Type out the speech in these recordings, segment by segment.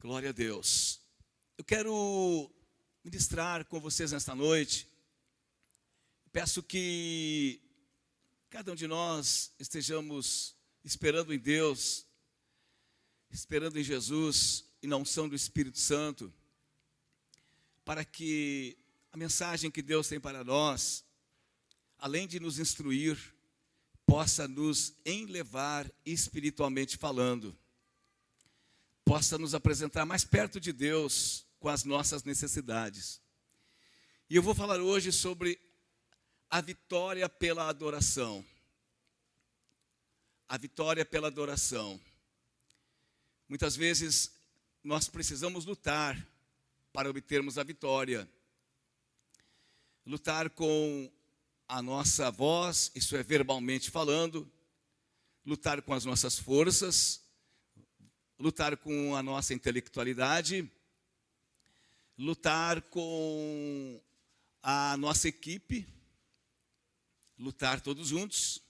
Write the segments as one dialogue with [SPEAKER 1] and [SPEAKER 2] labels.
[SPEAKER 1] Glória a Deus. Eu quero ministrar com vocês nesta noite. Peço que cada um de nós estejamos esperando em Deus, esperando em Jesus e na unção do Espírito Santo, para que a mensagem que Deus tem para nós, além de nos instruir, possa nos enlevar espiritualmente falando, possa nos apresentar mais perto de Deus com as nossas necessidades. E eu vou falar hoje sobre a vitória pela adoração. A vitória pela adoração. Muitas vezes nós precisamos lutar para obtermos a vitória. Lutar com a nossa voz, isso é verbalmente falando, lutar com as nossas forças, lutar com a nossa intelectualidade, lutar com a nossa equipe, lutar todos juntos.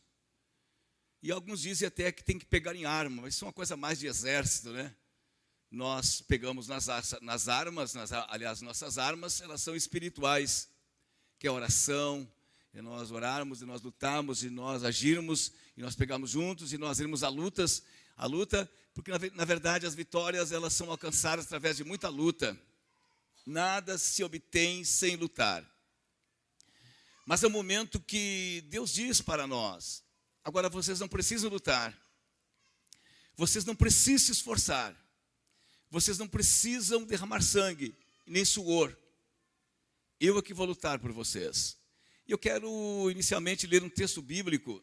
[SPEAKER 1] E alguns dizem até que tem que pegar em arma, mas isso é uma coisa mais de exército, né? Nós pegamos nas armas, aliás, nossas armas, elas são espirituais, que é a oração, é nós orarmos, e nós lutarmos, e nós agirmos, e nós pegarmos juntos, e nós irmos à luta, porque na verdade as vitórias elas são alcançadas através de muita luta. Nada se obtém sem lutar. Mas é um momento que Deus diz para nós: agora vocês não precisam lutar, vocês não precisam se esforçar, vocês não precisam derramar sangue, nem suor. Eu é que vou lutar por vocês. E eu quero inicialmente ler um texto bíblico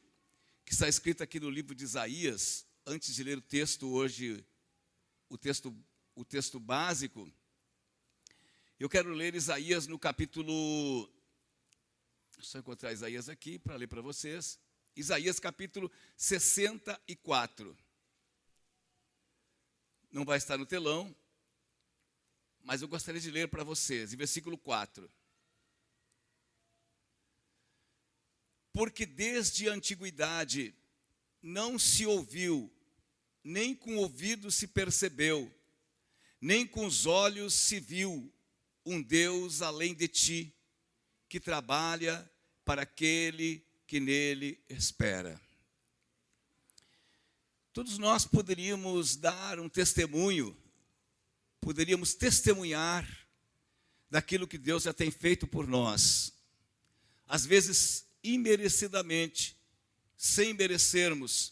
[SPEAKER 1] que está escrito aqui no livro de Isaías. Antes de ler o texto hoje, o texto básico, eu quero ler Isaías no capítulo... Deixa eu encontrar Isaías aqui para ler para vocês. Isaías capítulo 64. Não vai estar no telão, mas eu gostaria de ler para vocês, em versículo 4. Porque desde a antiguidade não se ouviu, nem com o ouvido se percebeu, nem com os olhos se viu um Deus além de ti, que trabalha para aquele que nele espera. Todos nós poderíamos dar um testemunho, poderíamos testemunhar daquilo que Deus já tem feito por nós. Às vezes, imerecidamente, sem merecermos.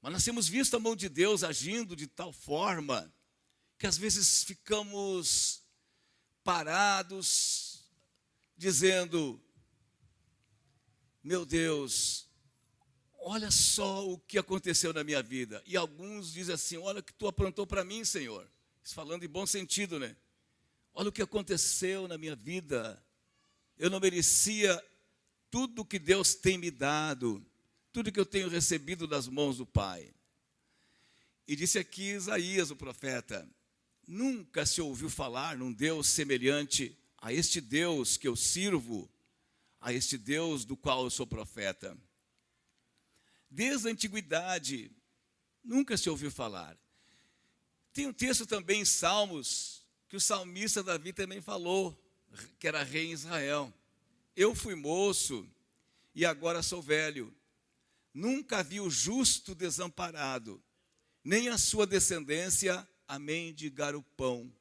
[SPEAKER 1] Mas nós temos visto a mão de Deus agindo de tal forma que às vezes ficamos parados, dizendo: meu Deus, olha só o que aconteceu na minha vida. E alguns dizem assim: olha o que tu aprontou para mim, Senhor. Isso falando em bom sentido, né? Olha o que aconteceu na minha vida. Eu não merecia tudo que Deus tem me dado, tudo que eu tenho recebido das mãos do Pai. E disse aqui Isaías, o profeta: nunca se ouviu falar num Deus semelhante a este Deus que eu sirvo, a este Deus do qual eu sou profeta. Desde a antiguidade, nunca se ouviu falar. Tem um texto também em Salmos, que o salmista Davi também falou, que era rei em Israel. Eu fui moço e agora sou velho. Nunca vi o justo desamparado, nem a sua descendência a mendigar o pão.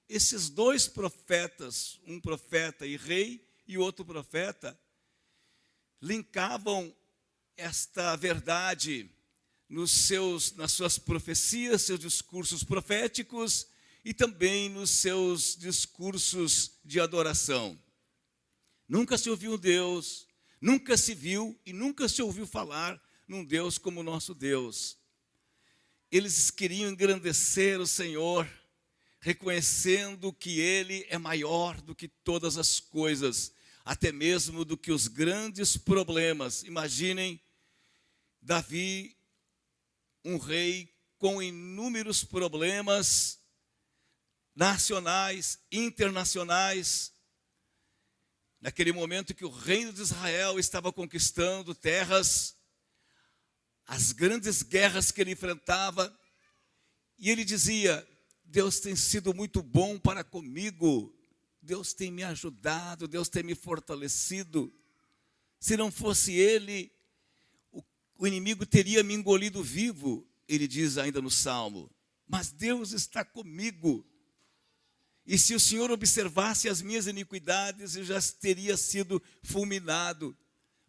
[SPEAKER 1] Esses dois profetas, um profeta e rei e outro profeta, linkavam esta verdade nas suas profecias, seus discursos proféticos e também nos seus discursos de adoração. Nunca se ouviu um Deus, nunca se viu e nunca se ouviu falar num Deus como o nosso Deus. Eles queriam engrandecer o Senhor, reconhecendo que Ele é maior do que todas as coisas, até mesmo do que os grandes problemas. Imaginem Davi, um rei com inúmeros problemas nacionais, internacionais. Naquele momento que o reino de Israel estava conquistando terras, as grandes guerras que ele enfrentava, E ele dizia: Deus tem sido muito bom para comigo, Deus tem me ajudado, Deus tem me fortalecido. Se não fosse Ele, o inimigo teria me engolido vivo. Ele diz ainda no Salmo: mas Deus está comigo. E se o Senhor observasse as minhas iniquidades, eu já teria sido fulminado.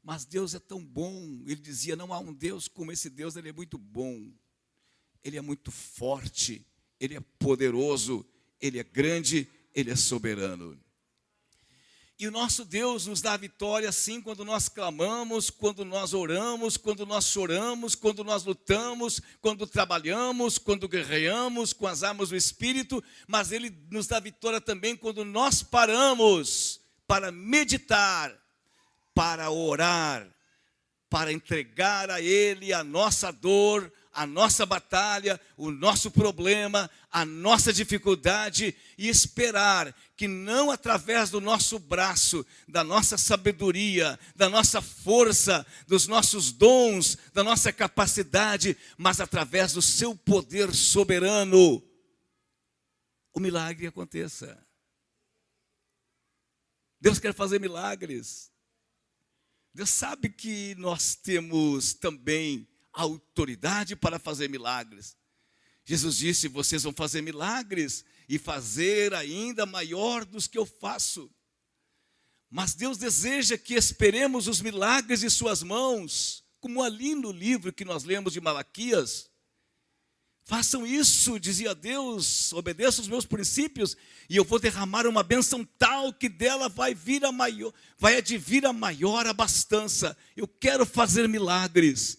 [SPEAKER 1] Mas Deus é tão bom. Ele dizia: não há um Deus como esse Deus, Ele é muito bom. Ele é muito forte, Ele é poderoso, Ele é grande, Ele é soberano. E o nosso Deus nos dá vitória sim quando nós clamamos, quando nós oramos, quando nós choramos, quando nós lutamos, quando trabalhamos, quando guerreamos com as armas do Espírito, mas Ele nos dá vitória também quando nós paramos para meditar, para orar, para entregar a Ele a nossa dor, a nossa batalha, o nosso problema, a nossa dificuldade, e esperar que não através do nosso braço, da nossa sabedoria, da nossa força, dos nossos dons, da nossa capacidade, mas através do seu poder soberano, o milagre aconteça. Deus quer fazer milagres. Deus sabe que nós temos também autoridade para fazer milagres. Jesus disse: vocês vão fazer milagres e fazer ainda maior dos que eu faço. Mas Deus deseja que esperemos os milagres de suas mãos, como ali no livro que nós lemos de Malaquias. Façam isso, dizia Deus, obedeçam os meus princípios, e eu vou derramar uma bênção tal que dela vai advir a maior abastança. Eu quero fazer milagres.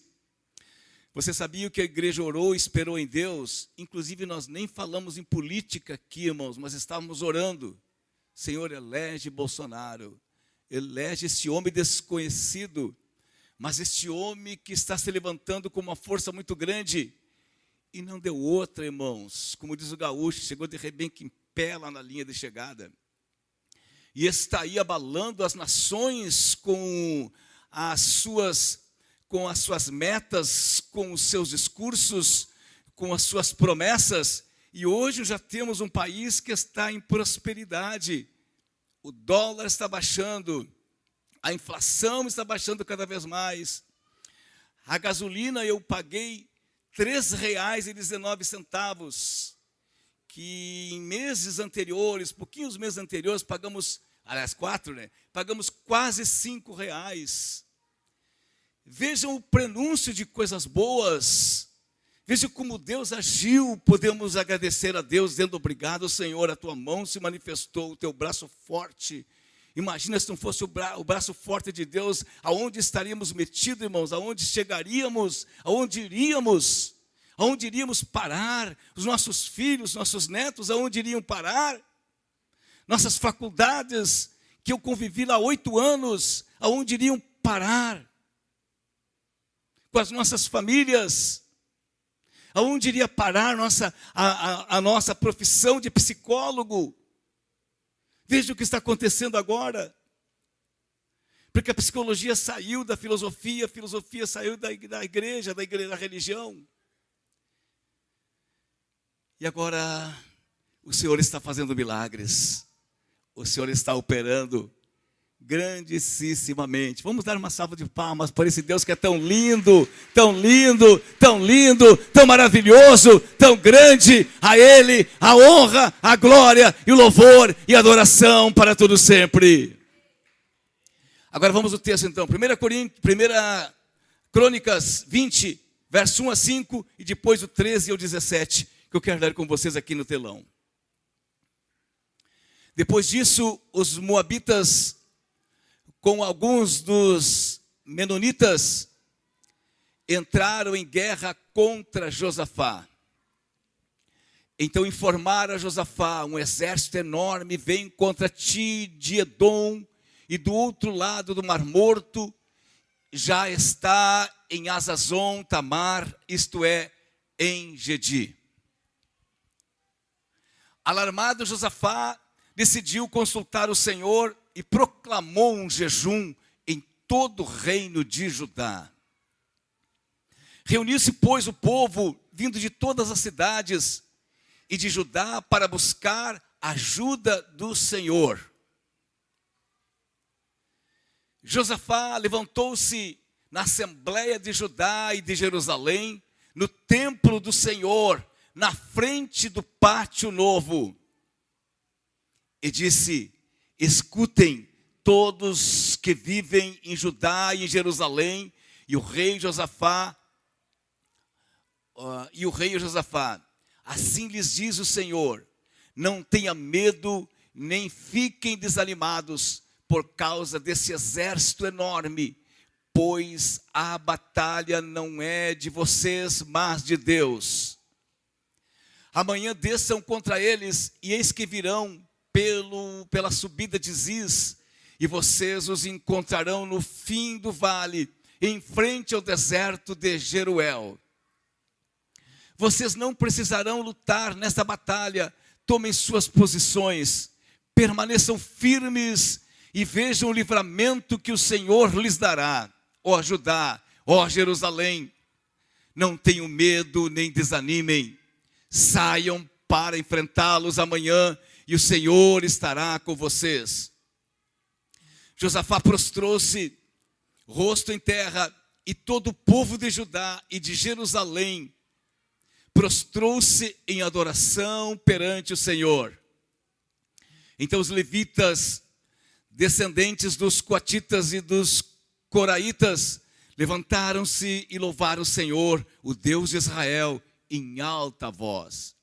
[SPEAKER 1] Você sabia que a igreja orou e esperou em Deus? Inclusive nós nem falamos em política aqui, irmãos, mas estávamos orando. Senhor, elege Bolsonaro, elege esse homem desconhecido, mas esse homem que está se levantando com uma força muito grande. E não deu outra, irmãos, como diz o gaúcho, chegou de rebenque em pé lá na linha de chegada. E está aí abalando as nações com as suas metas, com os seus discursos, com as suas promessas. E hoje já temos um país que está em prosperidade. O dólar está baixando, a inflação está baixando cada vez mais. A gasolina eu paguei R$ 3,19, que em meses anteriores, pouquinhos meses anteriores, pagamos, aliás, 4, né? Pagamos quase R$ 5. Vejam o prenúncio de coisas boas. Vejam como Deus agiu. Podemos agradecer a Deus, dizendo: obrigado, Senhor, a tua mão se manifestou, o teu braço forte. Imagina se não fosse o braço forte de Deus, aonde estaríamos metidos, irmãos? Aonde chegaríamos? Aonde iríamos? Aonde iríamos parar? Os nossos filhos, nossos netos, aonde iriam parar? Nossas faculdades, que eu convivi lá 8 anos, aonde iriam parar? Com as nossas famílias, aonde iria parar a nossa profissão de psicólogo? Veja o que está acontecendo agora. Porque a psicologia saiu da filosofia, a filosofia saiu da igreja, da religião. E agora o Senhor está fazendo milagres. O Senhor está operando grandissimamente. Vamos dar uma salva de palmas para esse Deus que é tão lindo, tão lindo, tão lindo, tão maravilhoso, tão grande. A Ele a honra, a glória e o louvor e a adoração para todo sempre. Agora vamos ao texto então. 1 Crônicas 20, verso 1 a 5 e depois o 13 ao 17, que eu quero ler com vocês aqui no telão. Depois disso, os moabitas, com alguns dos menonitas, entraram em guerra contra Josafá. Então informaram a Josafá: um exército enorme vem contra ti de Edom, e do outro lado do Mar Morto já está em Azazon Tamar, isto é, em Gedi. Alarmado, Josafá decidiu consultar o Senhor e proclamou um jejum em todo o reino de Judá. Reuniu-se, pois, o povo vindo de todas as cidades e de Judá para buscar ajuda do Senhor. Josafá levantou-se na assembleia de Judá e de Jerusalém, no templo do Senhor, na frente do pátio novo, e disse: escutem todos que vivem em Judá e em Jerusalém, e o rei Josafá, assim lhes diz o Senhor: não tenha medo, nem fiquem desanimados por causa desse exército enorme, pois a batalha não é de vocês, mas de Deus. Amanhã desçam contra eles, e eis que virão pela subida de Ziz, e vocês os encontrarão no fim do vale, em frente ao deserto de Jeruel. Vocês não precisarão lutar nesta batalha. Tomem suas posições, permaneçam firmes e vejam o livramento que o Senhor lhes dará. Ó Judá, ó Jerusalém, não tenham medo nem desanimem. Saiam para enfrentá-los amanhã e o Senhor estará com vocês. Josafá prostrou-se, rosto em terra, e todo o povo de Judá e de Jerusalém prostrou-se em adoração perante o Senhor. Então os levitas, descendentes dos coatitas e dos coraitas, levantaram-se e louvaram o Senhor, o Deus de Israel, em alta voz.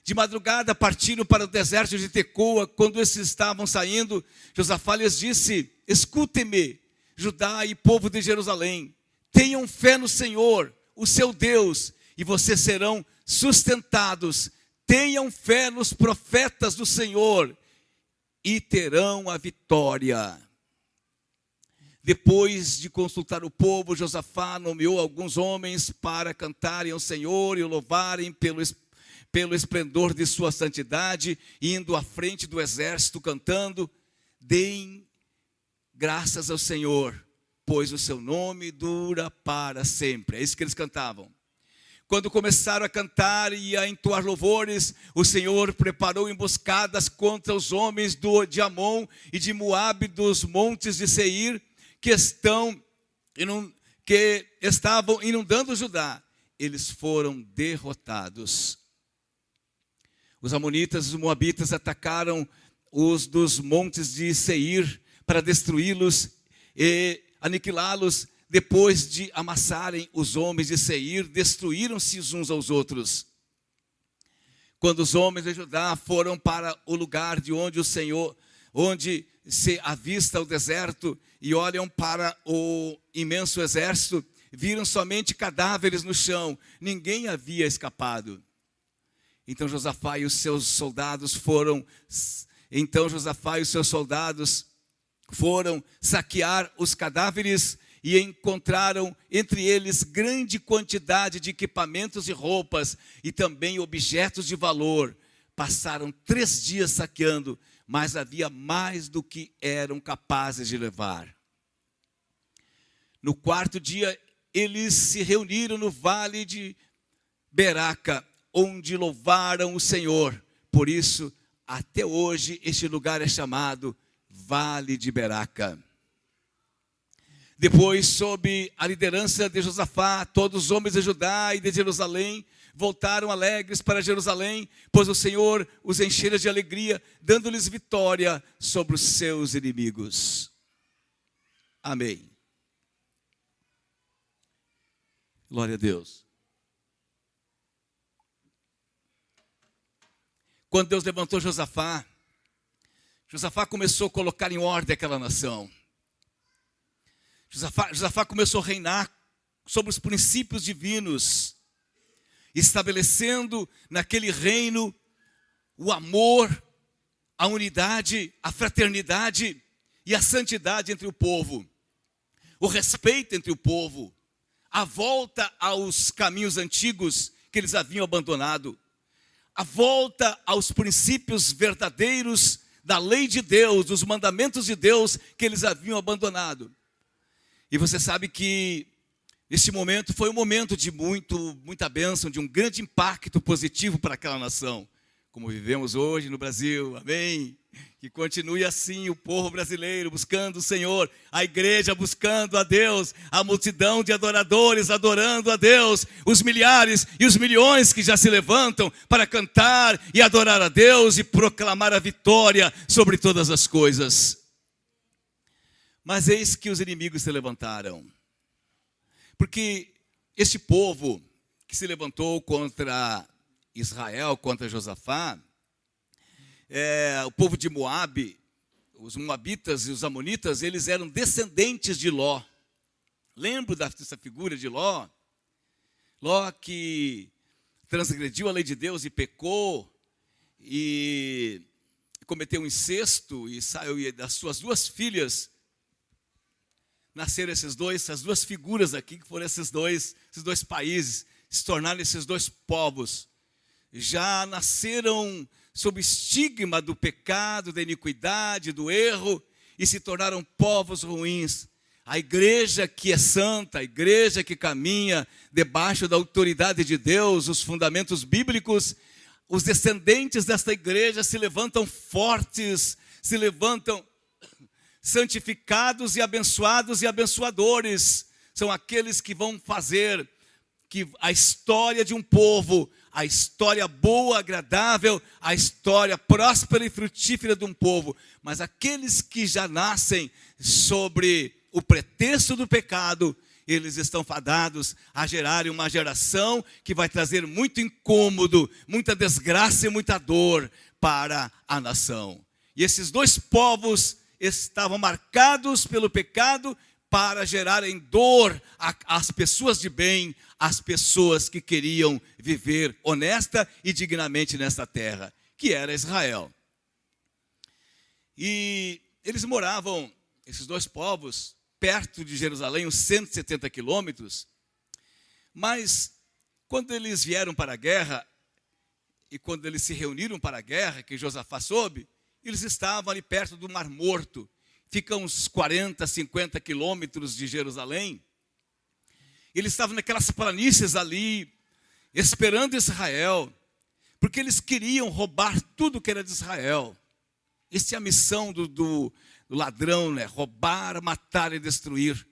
[SPEAKER 1] De madrugada partiram para o deserto de Tecoa. Quando esses estavam saindo, Josafá lhes disse: escutem-me, Judá e povo de Jerusalém, tenham fé no Senhor, o seu Deus, e vocês serão sustentados. Tenham fé nos profetas do Senhor e terão a vitória. Depois de consultar o povo, Josafá nomeou alguns homens para cantarem ao Senhor e o louvarem pelo esplendor de sua santidade, indo à frente do exército cantando: deem graças ao Senhor, pois o seu nome dura para sempre. É isso que eles cantavam. Quando começaram a cantar e a entoar louvores, o Senhor preparou emboscadas contra os homens de Amon e de Moabe, dos montes de Seir, que estavam inundando Judá. Eles foram derrotados. Os amonitas e os moabitas atacaram os dos montes de Seir para destruí-los e aniquilá-los. Depois de amassarem os homens de Seir, destruíram-se uns aos outros. Quando os homens de Judá foram para o lugar de onde onde se avista o deserto, e olham para o imenso exército, viram somente cadáveres no chão. Ninguém havia escapado. Então Josafá e os seus soldados foram saquear os cadáveres e encontraram entre eles grande quantidade de equipamentos e roupas e também objetos de valor. Passaram 3 dias saqueando, mas havia mais do que eram capazes de levar. No 4º dia, eles se reuniram no vale de Beraca, onde louvaram o Senhor. Por isso, até hoje, este lugar é chamado Vale de Beraca. Depois, sob a liderança de Josafá, todos os homens de Judá e de Jerusalém voltaram alegres para Jerusalém, pois o Senhor os enchera de alegria, dando-lhes vitória sobre os seus inimigos. Amém. Glória a Deus. Quando Deus levantou Josafá começou a colocar em ordem aquela nação. Josafá começou a reinar sobre os princípios divinos, estabelecendo naquele reino o amor, a unidade, a fraternidade e a santidade entre o povo, o respeito entre o povo, a volta aos caminhos antigos que eles haviam abandonado, a volta aos princípios verdadeiros da lei de Deus, dos mandamentos de Deus que eles haviam abandonado. E você sabe que Esse momento foi um momento de muita bênção, de um grande impacto positivo para aquela nação, como vivemos hoje no Brasil, amém? Que continue assim o povo brasileiro buscando o Senhor, a igreja buscando a Deus, a multidão de adoradores adorando a Deus, os milhares e os milhões que já se levantam para cantar e adorar a Deus e proclamar a vitória sobre todas as coisas. Mas eis que os inimigos se levantaram. Porque este povo que se levantou contra Israel, contra Josafá, o povo de Moabe, os moabitas e os amonitas, eles eram descendentes de Ló. Lembro dessa figura de Ló? Ló que transgrediu a lei de Deus e pecou, e cometeu um incesto, e saiu, e das suas duas filhas nasceram essas duas figuras aqui, que foram esses dois países, se tornaram esses dois povos. Já nasceram sob estigma do pecado, da iniquidade, do erro, e se tornaram povos ruins. A igreja que é santa, a igreja que caminha debaixo da autoridade de Deus, os fundamentos bíblicos, os descendentes desta igreja se levantam fortes, se levantam santificados e abençoados e abençoadores. São aqueles que vão fazer que a história de um povo, a história boa, agradável, a história próspera e frutífera de um povo, mas aqueles que já nascem sobre o pretexto do pecado, eles estão fadados a gerarem uma geração que vai trazer muito incômodo, muita desgraça e muita dor para a nação. E esses dois povos estavam marcados pelo pecado para gerarem dor às pessoas de bem, às pessoas que queriam viver honesta e dignamente nesta terra, que era Israel. E eles moravam, esses dois povos, perto de Jerusalém, uns 170 quilômetros, mas quando eles vieram para a guerra, e quando eles se reuniram para a guerra, que Josafá soube, eles estavam ali perto do Mar Morto, fica uns 40, 50 quilômetros de Jerusalém. Eles estavam naquelas planícies ali, esperando Israel, porque eles queriam roubar tudo que era de Israel. Essa é a missão do ladrão, né? Roubar, matar e destruir.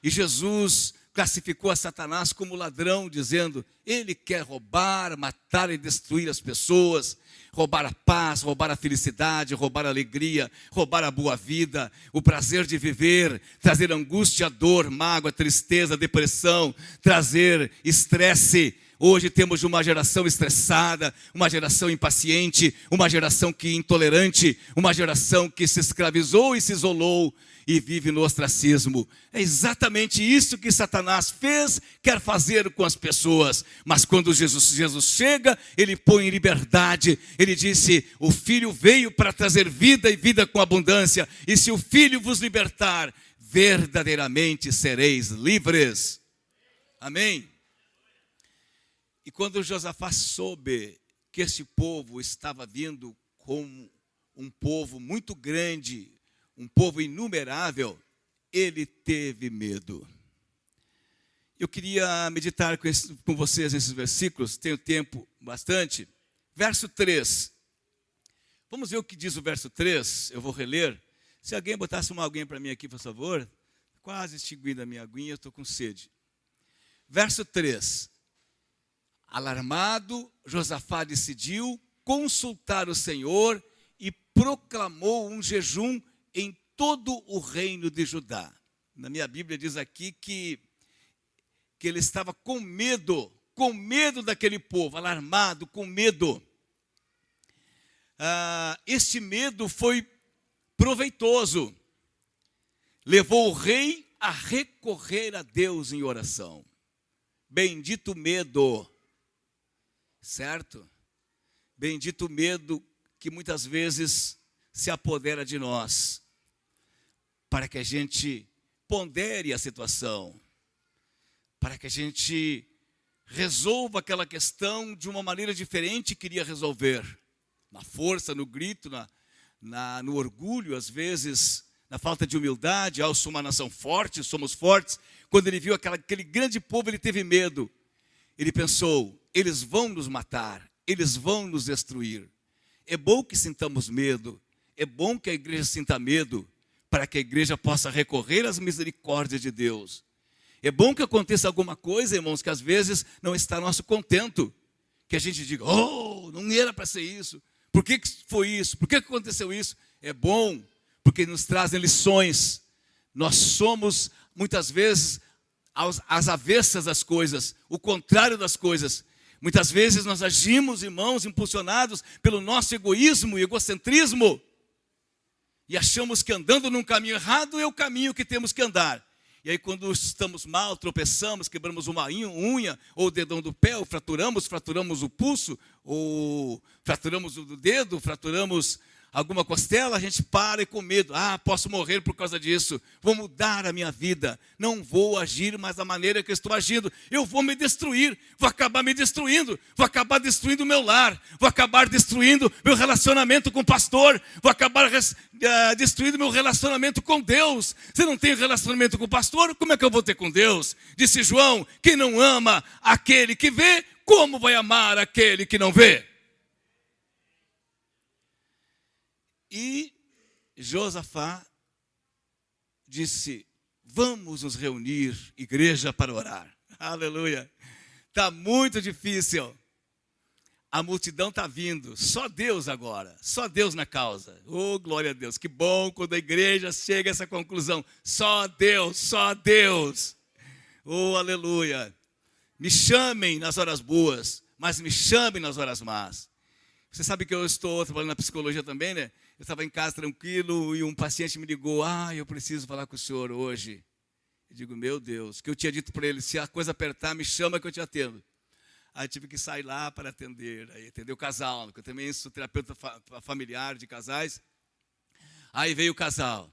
[SPEAKER 1] E Jesus classificou a Satanás como ladrão, dizendo, ele quer roubar, matar e destruir as pessoas, roubar a paz, roubar a felicidade, roubar a alegria, roubar a boa vida, o prazer de viver, trazer angústia, dor, mágoa, tristeza, depressão, trazer estresse. Hoje temos uma geração estressada, uma geração impaciente, uma geração que intolerante, uma geração que se escravizou e se isolou e vive no ostracismo. É exatamente isso que Satanás fez, quer fazer com as pessoas. Mas quando Jesus chega, ele põe em liberdade. Ele disse, o Filho veio para trazer vida e vida com abundância. E se o Filho vos libertar, verdadeiramente sereis livres. Amém? E quando Josafá soube que esse povo estava vindo como um povo muito grande, um povo inumerável, ele teve medo. Eu queria meditar com vocês nesses versículos, tenho tempo bastante. Verso 3. Vamos ver o que diz o verso 3, eu vou reler. Se alguém botasse uma aguinha para mim aqui, por favor. Quase extinguindo a minha aguinha, eu estou com sede. Verso 3. Alarmado, Josafá decidiu consultar o Senhor e proclamou um jejum em todo o reino de Judá. Na minha Bíblia diz aqui que ele estava com medo daquele povo, alarmado, com medo. Este medo foi proveitoso, levou o rei a recorrer a Deus em oração. Bendito medo, certo? Bendito medo que muitas vezes se apodera de nós, para que a gente pondere a situação, para que a gente resolva aquela questão de uma maneira diferente que queria resolver, na força, no grito, no orgulho, às vezes na falta de humildade. Eu sou uma nação forte, somos fortes. Quando ele viu aquele grande povo, ele teve medo. Ele pensou, eles vão nos matar, eles vão nos destruir. É bom que sintamos medo, é bom que a igreja sinta medo, para que a igreja possa recorrer às misericórdias de Deus. É bom que aconteça alguma coisa, irmãos, que às vezes não está nosso contento. Que a gente diga, oh, não era para ser isso. Por que foi isso? Por que aconteceu isso? É bom, porque nos trazem lições. Nós somos, muitas vezes, às avessas das coisas, o contrário das coisas. Muitas vezes nós agimos, irmãos, impulsionados pelo nosso egoísmo e egocentrismo. E achamos que andando num caminho errado é o caminho que temos que andar. E aí quando estamos mal, tropeçamos, quebramos uma unha, ou o dedão do pé, ou fraturamos o pulso, ou fraturamos o dedo, fraturamos alguma costela, a gente para e com medo. Ah, posso morrer por causa disso. Vou mudar a minha vida. Não vou agir mais da maneira que eu estou agindo. Eu vou me destruir. Vou acabar me destruindo. Vou acabar destruindo o meu lar. Vou acabar destruindo meu relacionamento com o pastor. Vou acabar destruindo meu relacionamento com Deus. Se não tenho relacionamento com o pastor, como é que eu vou ter com Deus? Disse João, quem não ama aquele que vê, como vai amar aquele que não vê? E Josafá disse, vamos nos reunir, igreja, para orar. Aleluia. Está muito difícil. A multidão está vindo. Só Deus agora. Só Deus na causa. Oh, glória a Deus. Que bom quando a igreja chega a essa conclusão. Só Deus, só Deus. Oh, aleluia. Me chamem nas horas boas, mas me chamem nas horas más. Você sabe que eu estou trabalhando na psicologia também, né? Eu estava em casa tranquilo e um paciente me ligou. Ah, eu preciso falar com o senhor hoje. Eu digo, meu Deus, que eu tinha dito para ele, se a coisa apertar, me chama que eu te atendo. Aí tive que sair lá para atender. Aí atender o casal, porque eu também sou terapeuta familiar de casais. Aí veio o casal.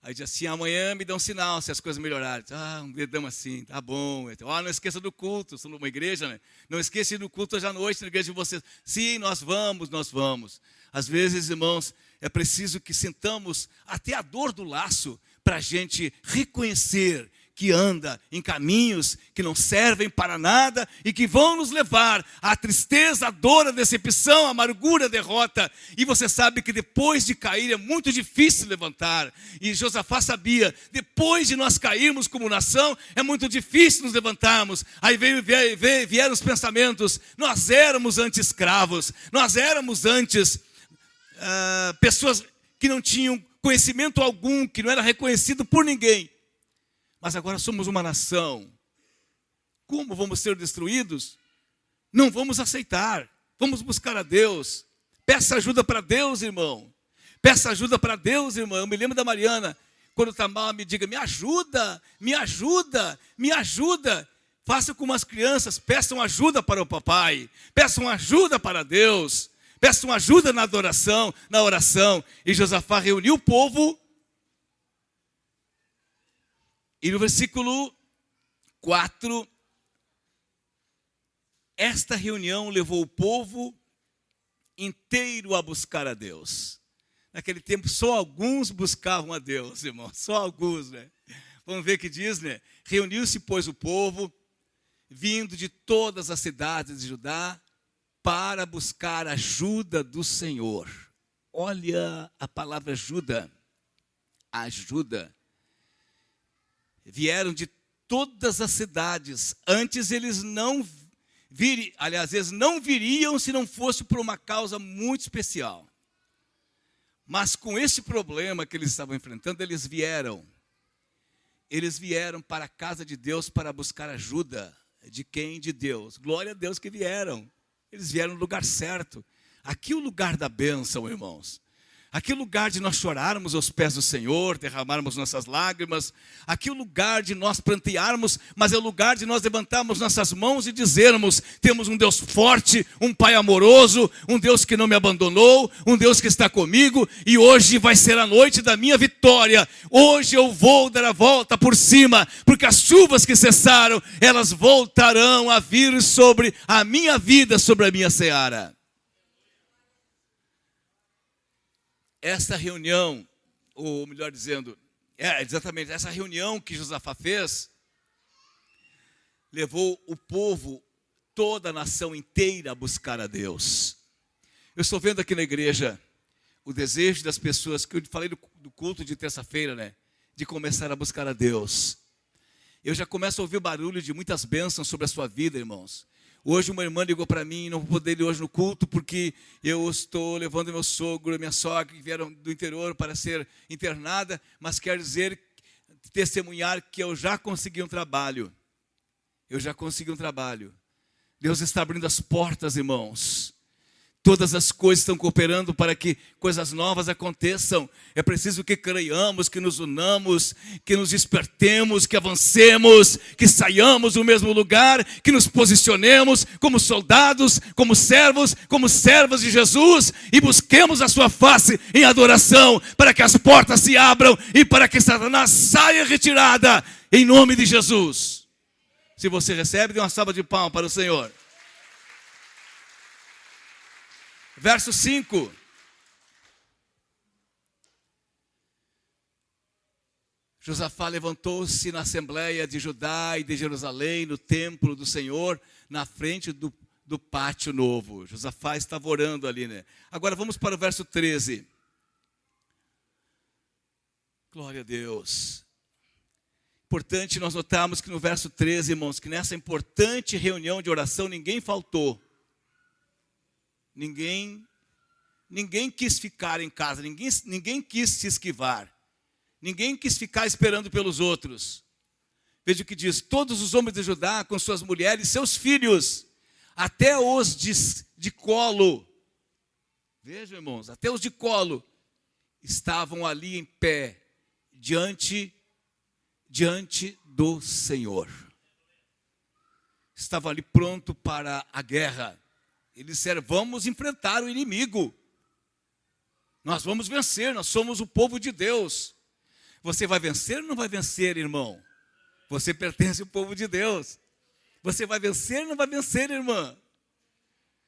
[SPEAKER 1] Aí disse assim, amanhã me dá um sinal se as coisas melhorarem. Ah, um dedão assim, tá bom. Não esqueça do culto, sou numa igreja, né? Não esqueça do culto hoje à noite na igreja de vocês. Sim, nós vamos, nós vamos. Às vezes, irmãos, é preciso que sintamos até a dor do laço para a gente reconhecer que anda em caminhos que não servem para nada e que vão nos levar à tristeza, à dor, à decepção, à amargura, à derrota. E você sabe que depois de cair é muito difícil levantar. E Josafá sabia, depois de nós cairmos como nação, é muito difícil nos levantarmos. Aí vieram os pensamentos, nós éramos antes escravos, nós éramos antes pessoas que não tinham conhecimento algum, que não era reconhecido por ninguém. Mas agora somos uma nação. Como vamos ser destruídos? Não vamos aceitar. Vamos buscar a Deus. Peça ajuda para Deus, irmão. Peça ajuda para Deus, irmão. Eu me lembro da Mariana, quando está mal, me diga, me ajuda, me ajuda, me ajuda. Faça como as crianças, peçam ajuda para o papai. Peçam ajuda para Deus. Peçam ajuda na adoração, na oração. E Josafá reuniu o povo. E no versículo 4, esta reunião levou o povo inteiro a buscar a Deus. Naquele tempo só alguns buscavam a Deus, irmão, só alguns, né? Vamos ver o que diz, né? Reuniu-se, pois, o povo, vindo de todas as cidades de Judá, para buscar a ajuda do Senhor. Olha a palavra ajuda, ajuda. Vieram de todas as cidades. Antes eles não eles não viriam se não fosse por uma causa muito especial. Mas com esse problema que eles estavam enfrentando, eles vieram. Eles vieram para a casa de Deus para buscar ajuda. De quem? De Deus. Glória a Deus que vieram. Eles vieram no lugar certo. Aqui é o lugar da bênção, irmãos. Aqui é o lugar de nós chorarmos aos pés do Senhor, derramarmos nossas lágrimas. Aqui é o lugar de nós prantearmos, mas é o lugar de nós levantarmos nossas mãos e dizermos, temos um Deus forte, um Pai amoroso, um Deus que não me abandonou, um Deus que está comigo, e hoje vai ser a noite da minha vitória. Hoje eu vou dar a volta por cima, porque as chuvas que cessaram, elas voltarão a vir sobre a minha vida, sobre a minha seara. Esta reunião, ou melhor dizendo, exatamente, essa reunião que Josafá fez, levou o povo, toda a nação inteira a buscar a Deus. Eu estou vendo aqui na igreja o desejo das pessoas, que eu falei do culto de terça-feira, né? De começar a buscar a Deus. Eu já começo a ouvir o barulho de muitas bênçãos sobre a sua vida, irmãos. Hoje uma irmã ligou para mim, não vou poder ir hoje no culto, porque eu estou levando meu sogro e minha sogra, que vieram do interior para ser internada, mas quero dizer, testemunhar que eu já consegui um trabalho. Eu já consegui um trabalho. Deus está abrindo as portas, irmãos. Todas as coisas estão cooperando para que coisas novas aconteçam. É preciso que creiamos, que nos unamos, que nos despertemos, que avancemos, que saiamos do mesmo lugar, que nos posicionemos como soldados, como servos, como servas de Jesus e busquemos a sua face em adoração, para que as portas se abram e para que Satanás saia retirada em nome de Jesus. Se você recebe, dê uma salva de palmas para o Senhor. Verso 5. Josafá levantou-se na assembleia de Judá e de Jerusalém, no templo do Senhor, na frente do pátio novo. Josafá estava orando ali, né? Agora vamos para o verso 13. Glória a Deus. Importante nós notarmos que no verso 13, irmãos, que nessa importante reunião de oração ninguém faltou. Ninguém quis ficar em casa, ninguém quis se esquivar, ninguém quis ficar esperando pelos outros. Veja o que diz: todos os homens de Judá, com suas mulheres e seus filhos, até os de colo, vejam, irmãos, até os de colo, estavam ali em pé, diante do Senhor. Estavam ali pronto para a guerra. Eles disseram: vamos enfrentar o inimigo. Nós vamos vencer, nós somos o povo de Deus. Você vai vencer ou não vai vencer, irmão? Você pertence ao povo de Deus. Você vai vencer ou não vai vencer, irmã?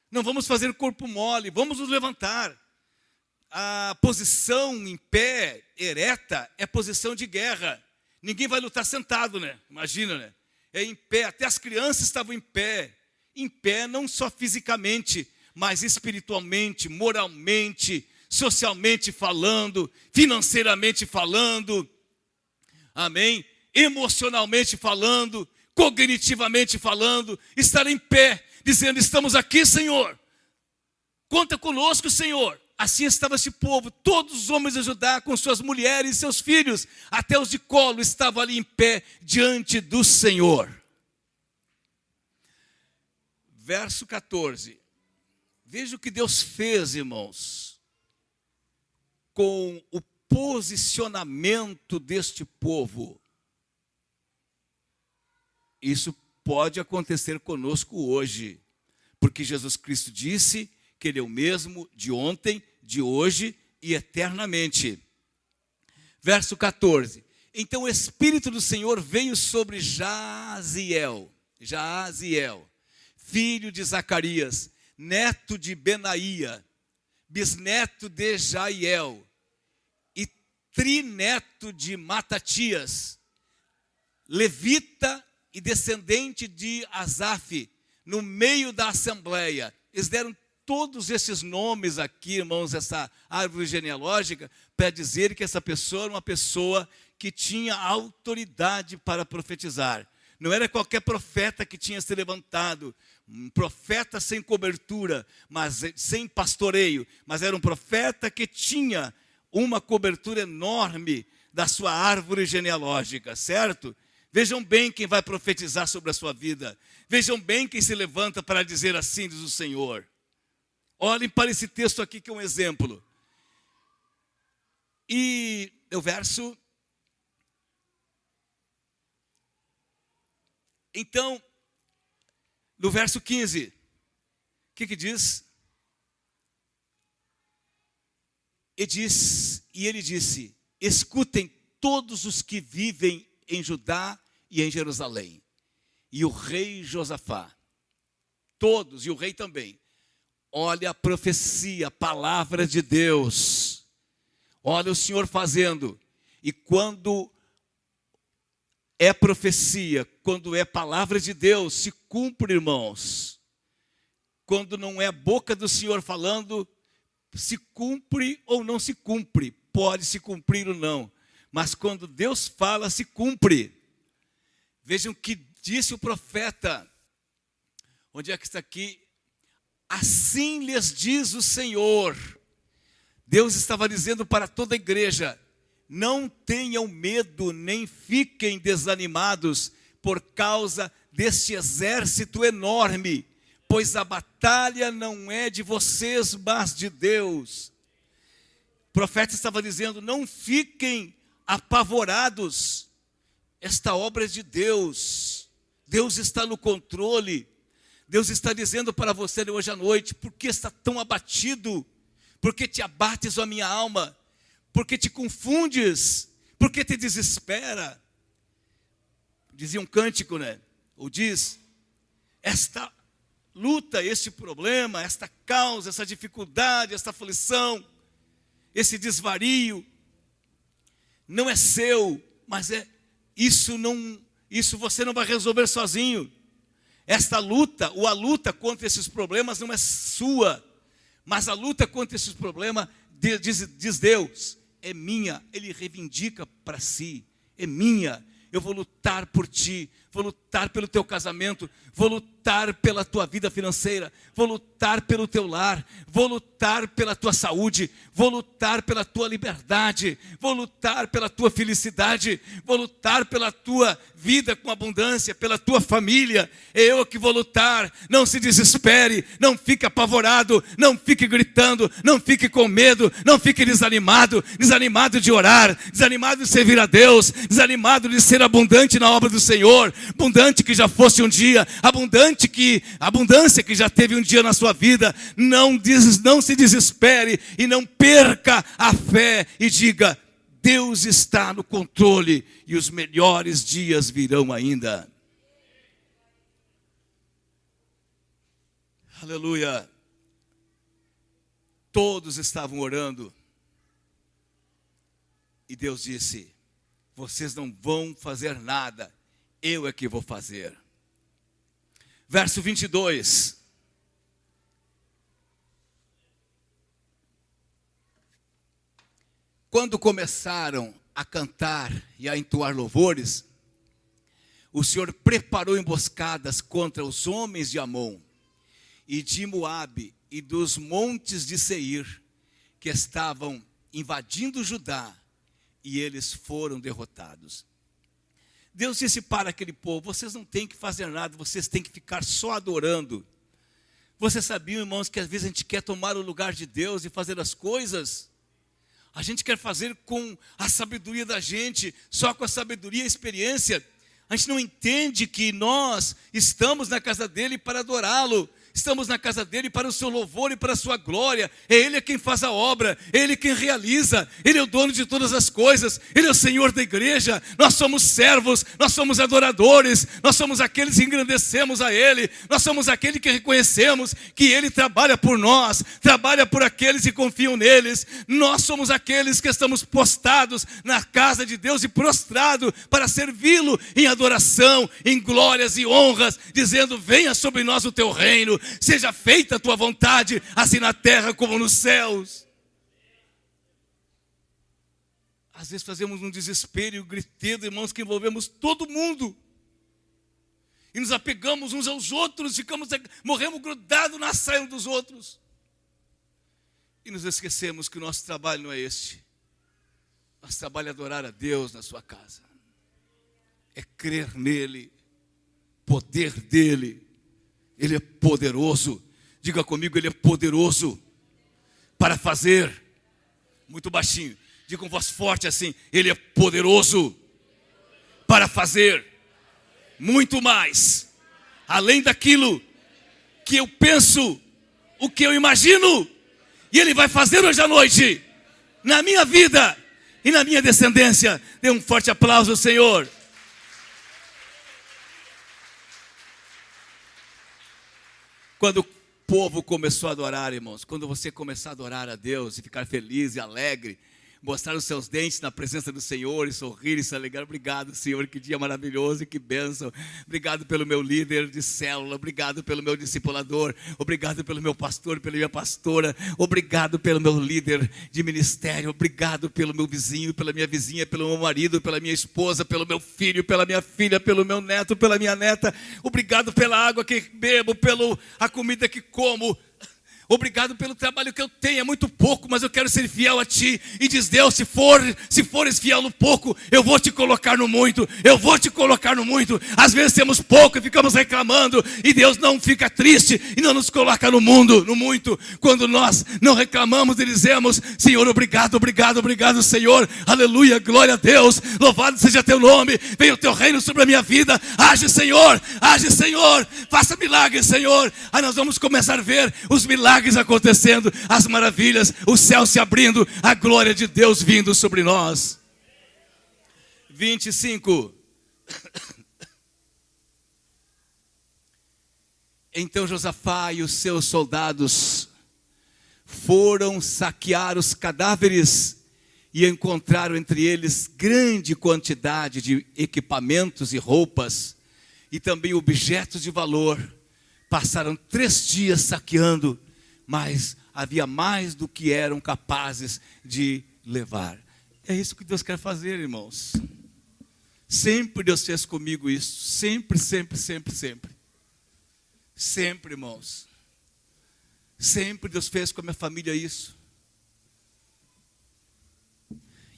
[SPEAKER 1] Não vamos fazer corpo mole, vamos nos levantar. A posição em pé, ereta, é posição de guerra. Ninguém vai lutar sentado, né? Imagina, né? É em pé, até as crianças estavam em pé. Em pé não só fisicamente, mas espiritualmente, moralmente, socialmente falando, financeiramente falando, amém? Emocionalmente falando, cognitivamente falando, estar em pé, dizendo: estamos aqui, Senhor, conta conosco, Senhor. Assim estava esse povo, todos os homens de Judá, com suas mulheres e seus filhos, até os de colo, estavam ali em pé, diante do Senhor. Verso 14, veja o que Deus fez, irmãos, com o posicionamento deste povo. Isso pode acontecer conosco hoje, porque Jesus Cristo disse que Ele é o mesmo de ontem, de hoje e eternamente. Verso 14, então o Espírito do Senhor veio sobre Jaziel, filho de Zacarias, neto de Benaía, bisneto de Jaiel e trineto de Matatias, levita e descendente de Asaf, no meio da assembleia. Eles deram todos esses nomes aqui, irmãos, essa árvore genealógica, para dizer que essa pessoa era uma pessoa que tinha autoridade para profetizar. Não era qualquer profeta que tinha se levantado, um profeta sem cobertura, mas sem pastoreio, mas era um profeta que tinha uma cobertura enorme da sua árvore genealógica, certo? Vejam bem quem vai profetizar sobre a sua vida. Vejam bem quem se levanta para dizer assim, diz o Senhor. Olhem para esse texto aqui que é um exemplo. E o verso... Então, no verso 15, o que diz? E ele disse: escutem todos os que vivem em Judá e em Jerusalém, e o rei Josafá, todos, e o rei também. Olha a profecia, a palavra de Deus. Olha o Senhor fazendo. E quando é profecia, quando é palavra de Deus, se cumpre, irmãos. Quando não é a boca do Senhor falando, se cumpre ou não se cumpre. Pode se cumprir ou não. Mas quando Deus fala, se cumpre. Vejam o que disse o profeta. Onde é que está aqui? Assim lhes diz o Senhor. Deus estava dizendo para toda a igreja: não tenham medo, nem fiquem desanimados por causa deste exército enorme, pois a batalha não é de vocês, mas de Deus. O profeta estava dizendo: não fiquem apavorados, esta obra é de Deus, Deus está no controle. Deus está dizendo para você hoje à noite: por que está tão abatido? Por que te abates, ó minha alma? Por que te confundes? Por que te desespera? Dizia um cântico, né? Ou diz: esta luta, este problema, esta causa, essa dificuldade, esta aflição, esse desvario, não é seu, mas isso você não vai resolver sozinho. Esta luta, ou a luta contra esses problemas não é sua, mas a luta contra esses problemas, diz Deus, é minha. Ele reivindica para si: é minha. Eu vou lutar por ti, vou lutar pelo teu casamento, vou lutar pela tua vida financeira, vou lutar pelo teu lar, vou lutar pela tua saúde, vou lutar pela tua liberdade, vou lutar pela tua felicidade, vou lutar pela tua vida com abundância, pela tua família. É eu que vou lutar. Não se desespere, não fique apavorado, não fique gritando, não fique com medo, não fique desanimado de orar, desanimado de servir a Deus, desanimado de ser abundante na obra do Senhor, abundante que já fosse um dia, abundância que já teve um dia na sua vida. Não se desespere e não perca a fé e diga: Deus está no controle e os melhores dias virão ainda. Aleluia. Todos estavam orando e Deus disse: vocês não vão fazer nada, eu é que vou fazer. Verso 22. Quando começaram a cantar e a entoar louvores, o Senhor preparou emboscadas contra os homens de Amon e de Moabe e dos montes de Seir, que estavam invadindo Judá, e eles foram derrotados. Deus disse para aquele povo: vocês não têm que fazer nada, vocês têm que ficar só adorando. Vocês sabiam, irmãos, que às vezes a gente quer tomar o lugar de Deus e fazer as coisas? A gente quer fazer com a sabedoria da gente, só com a sabedoria e a experiência. A gente não entende que nós estamos na casa dele para adorá-lo. Estamos na casa dele para o seu louvor e para a sua glória. É Ele quem faz a obra, é Ele quem realiza. Ele é o dono de todas as coisas, Ele é o Senhor da igreja. Nós somos servos, nós somos adoradores, nós somos aqueles que engrandecemos a Ele, nós somos aqueles que reconhecemos que Ele trabalha por nós, trabalha por aqueles que confiam neles. Nós somos aqueles que estamos postados na casa de Deus e prostrados para servi-lo em adoração, em glórias e honras, dizendo: venha sobre nós o teu reino, seja feita a tua vontade, assim na terra como nos céus. Às vezes fazemos um desespero e um griteiro, irmãos, que envolvemos todo mundo. E nos apegamos uns aos outros, morremos grudados na saia dos outros. E nos esquecemos que o nosso trabalho não é este. Nosso trabalho é adorar a Deus na sua casa. É crer nele, poder dele. Ele é poderoso. Diga comigo: Ele é poderoso para fazer. Muito baixinho, diga com voz forte assim: Ele é poderoso para fazer muito mais, além daquilo que eu penso, o que eu imagino. E Ele vai fazer hoje à noite, na minha vida e na minha descendência. Dê um forte aplauso ao Senhor. Quando o povo começou a adorar, irmãos, quando você começar a adorar a Deus e ficar feliz e alegre, mostrar os seus dentes na presença do Senhor e sorrir e se alegrar. Obrigado, Senhor, que dia maravilhoso e que bênção. Obrigado pelo meu líder de célula, obrigado pelo meu discipulador, obrigado pelo meu pastor, pela minha pastora, obrigado pelo meu líder de ministério, obrigado pelo meu vizinho, pela minha vizinha, pelo meu marido, pela minha esposa, pelo meu filho, pela minha filha, pelo meu neto, pela minha neta. Obrigado pela água que bebo, pela comida que como. Obrigado pelo trabalho que eu tenho, é muito pouco, mas eu quero ser fiel a Ti. E diz Deus, se fores fiel no pouco, eu vou te colocar no muito, eu vou te colocar no muito. Às vezes temos pouco e ficamos reclamando, e Deus não fica triste e não nos coloca no muito. Quando nós não reclamamos e dizemos, Senhor, obrigado, obrigado, obrigado, Senhor, aleluia, glória a Deus, louvado seja Teu nome, venha o Teu reino sobre a minha vida, age Senhor, faça milagres, Senhor. Aí nós vamos começar a ver os milagres acontecendo, as maravilhas, o céu se abrindo, a glória de Deus vindo sobre nós. 25. Então Josafá e os seus soldados foram saquear os cadáveres e encontraram entre eles grande quantidade de equipamentos e roupas e também objetos de valor. Passaram 3 dias saqueando, mas havia mais do que eram capazes de levar. É isso que Deus quer fazer, irmãos. Sempre Deus fez comigo isso. Sempre, sempre, sempre, sempre. Sempre, irmãos. Sempre Deus fez com a minha família isso.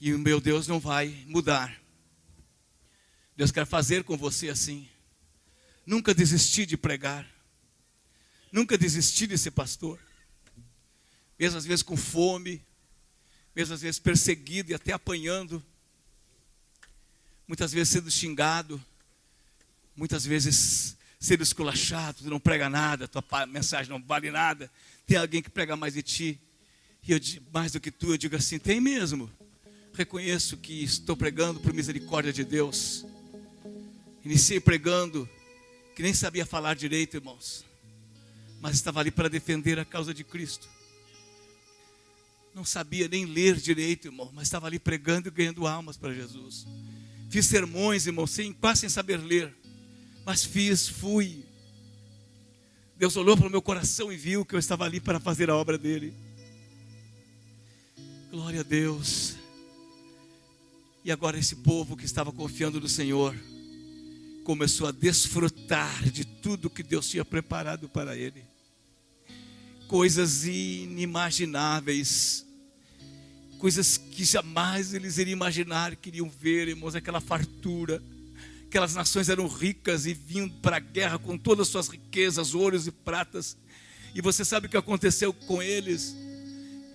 [SPEAKER 1] E o meu Deus não vai mudar. Deus quer fazer com você assim. Nunca desisti de pregar. Nunca desisti de ser pastor. Mesmo às vezes com fome, mesmo às vezes perseguido e até apanhando, muitas vezes sendo xingado, muitas vezes sendo esculachado, tu não prega nada, tua mensagem não vale nada, tem alguém que prega mais de ti, e eu, mais do que tu, eu digo assim, tem mesmo, reconheço que estou pregando por misericórdia de Deus, iniciei pregando, que nem sabia falar direito, irmãos, mas estava ali para defender a causa de Cristo. Não sabia nem ler direito, irmão, mas estava ali pregando e ganhando almas para Jesus. Fiz sermões, irmão, quase sem saber ler, mas fui. Deus olhou para o meu coração e viu que eu estava ali para fazer a obra dele. Glória a Deus. E agora esse povo que estava confiando no Senhor começou a desfrutar de tudo que Deus tinha preparado para ele. Coisas inimagináveis, coisas que jamais eles iriam imaginar, queriam ver, irmãos, aquela fartura. Aquelas nações eram ricas e vinham para a guerra com todas as suas riquezas, ouros e pratas. E você sabe o que aconteceu com eles?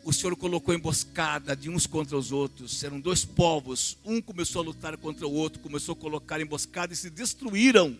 [SPEAKER 1] O Senhor colocou emboscada de uns contra os outros. Eram 2 povos, um começou a lutar contra o outro, começou a colocar emboscada e se destruíram.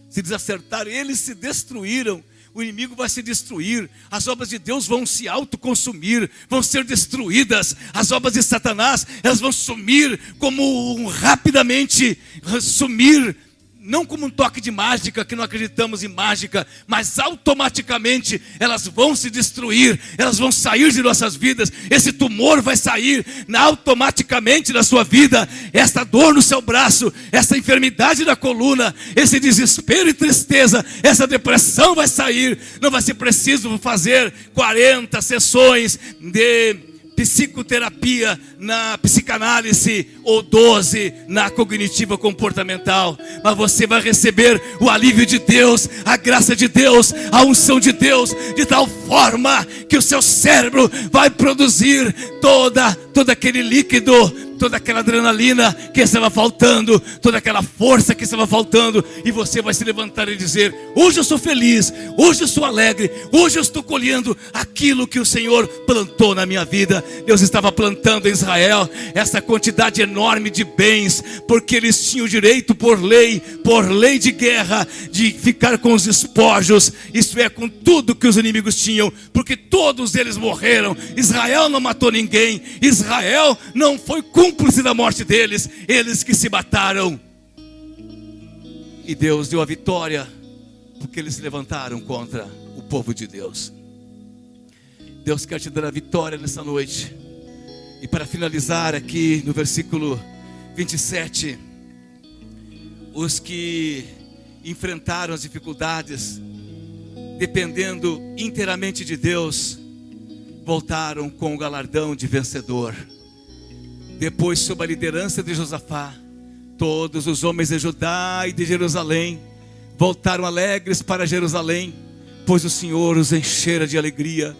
[SPEAKER 1] Se desacertaram, eles se destruíram. O inimigo vai se destruir, as obras de Deus vão se autoconsumir, vão ser destruídas. As obras de Satanás, elas vão sumir como rapidamente sumir, não como um toque de mágica, que não acreditamos em mágica, mas automaticamente elas vão se destruir, elas vão sair de nossas vidas. Esse tumor vai sair automaticamente da sua vida, esta dor no seu braço, essa enfermidade da coluna, esse desespero e tristeza, essa depressão vai sair. Não vai ser preciso fazer 40 sessões de psicoterapia na psicanálise ou 12 na cognitiva comportamental, mas você vai receber o alívio de Deus, a graça de Deus, a unção de Deus, de tal forma que o seu cérebro vai produzir todo aquele líquido, toda aquela adrenalina que estava faltando, toda aquela força que estava faltando, e você vai se levantar e dizer: hoje eu sou feliz, hoje eu sou alegre, hoje eu estou colhendo aquilo que o Senhor plantou na minha vida. Deus estava plantando em Israel essa quantidade enorme de bens, porque eles tinham direito por lei de guerra, de ficar com os despojos, isto é, com tudo que os inimigos tinham, porque todos eles morreram. Israel não matou ninguém, Israel não foi cúmplice da morte deles, eles que se mataram. E Deus deu a vitória, porque eles se levantaram contra o povo de Deus. Deus quer te dar a vitória nessa noite. E para finalizar aqui no versículo 27, os que enfrentaram as dificuldades, dependendo inteiramente de Deus, voltaram com o galardão de vencedor. Depois, sob a liderança de Josafá, todos os homens de Judá e de Jerusalém voltaram alegres para Jerusalém, pois o Senhor os enchera de alegria,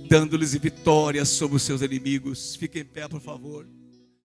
[SPEAKER 1] dando-lhes vitória sobre os seus inimigos. Fiquem em pé, por favor.